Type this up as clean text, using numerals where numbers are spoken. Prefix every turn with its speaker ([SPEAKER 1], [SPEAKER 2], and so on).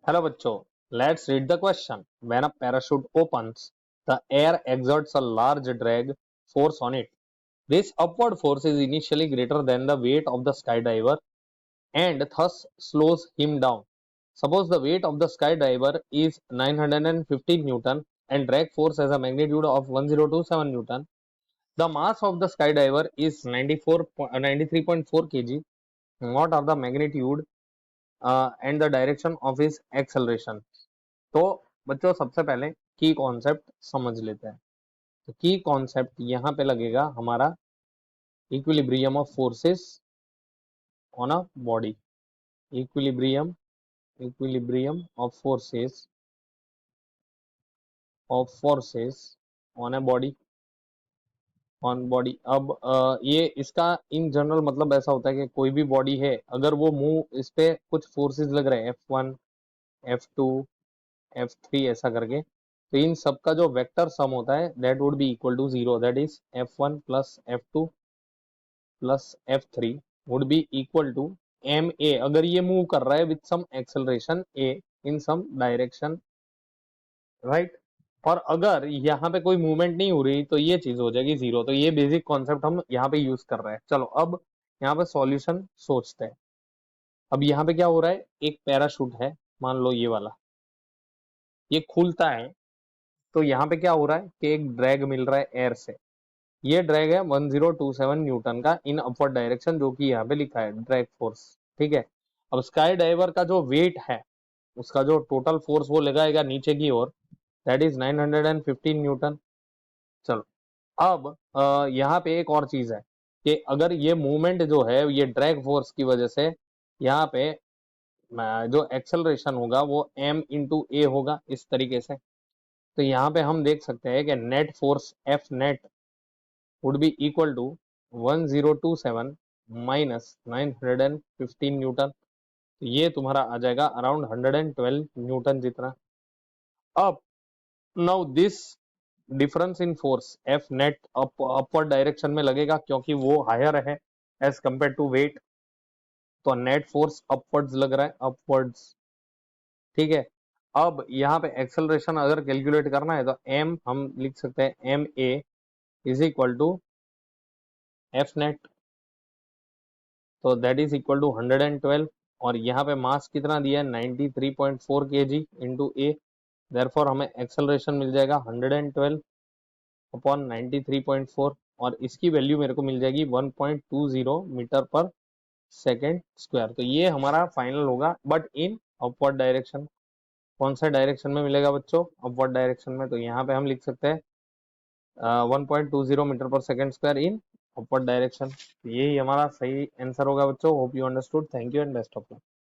[SPEAKER 1] Hello बच्चों, let's read the question. When a parachute opens, the air exerts a large drag force on it. This upward force is initially greater than the weight of the skydiver and thus slows him down. Suppose the weight of the skydiver is 915 Newton and drag force has a magnitude of 1027 Newton. The mass of the skydiver is 93.4 kg. What are the magnitude and the direction of his acceleration? तो बच्चों सबसे पहले की concept समझ लेते हैं। तो की कॉन्सेप्ट यहाँ पे लगेगा हमारा equilibrium of forces on a body. Equilibrium equilibrium of forces on a body on body. अब ये इसका इन जनरल मतलब ऐसा होता है कि कोई भी बॉडी है, अगर वो मूव, इस पे कुछ फोर्सेस लग रहे हैं F1 F2 F3 ऐसा करके, तो इन सब का जो वेक्टर सम होता है that would be equal to zero. That is F1 plus F2 plus F3 would be equal to M A, अगर ये मूव कर रहा है with some acceleration A in some direction, right. और अगर यहाँ पे कोई मूवमेंट नहीं हो रही तो ये चीज हो जाएगी जीरो। तो ये बेसिक कॉन्सेप्ट हम यहाँ पे यूज कर रहे हैं। चलो अब यहाँ पे सॉल्यूशन सोचते हैं। अब यहाँ पे क्या हो रहा है, एक पैराशूट है, मान लो ये वाला, ये खुलता है। तो यहाँ पे क्या हो रहा है कि एक ड्रैग मिल रहा है एयर से। ये ड्रैग है 1027 न्यूटन का इन अपवर्ड डायरेक्शन, जो कि यहाँ पे लिखा है ड्रैग फोर्स। ठीक है। अब स्काई डाइवर का जो वेट है, उसका जो टोटल फोर्स वो लगाएगा नीचे की ओर, दैट इज 915 न्यूटन। चलो अब यहाँ पे एक और चीज है कि अगर ये मूवमेंट जो है ये ड्रैग फोर्स की वजह से, यहाँ पे जो एक्सेलरेशन होगा वो m इंटू ए होगा इस तरीके से। तो यहाँ पे हम देख सकते हैं कि net force F net would be equal to 1027 minus 915 Newton. तो ये तुम्हारा आ जाएगा अराउंड 112 न्यूटन जितना। अब now this difference in force F net upward direction में लगेगा क्योंकि वो हायर है एज कंपेयर टू वेट। तो नेट फोर्स अपवर्ड्स लग रहा है, अपवर्ड्स। ठीक है। अब यहाँ पे एक्सेलरेशन अगर कैलकुलेट करना है तो एम हम लिख सकते हैं M A is equal to F net, तो दैट इज इक्वल टू 112। और यहाँ पे मास कितना दिया है 93.4 kg इंटू ए, देयरफॉर हमें एक्सेलरेशन मिल जाएगा 112 अपॉन 93.4, और इसकी वैल्यू मेरे को मिल जाएगी 1.20 मीटर पर सेकेंड स्क्वायर। तो ये हमारा फाइनल होगा, बट इन अपवर्ड डायरेक्शन। कौन सा डायरेक्शन में मिलेगा बच्चों, अपवर्ड डायरेक्शन में। तो यहाँ पे हम लिख सकते हैं 1.20 मीटर पर second square in upward direction. यही हमारा सही आंसर होगा बच्चों। Hope you understood. Thank you and best of luck.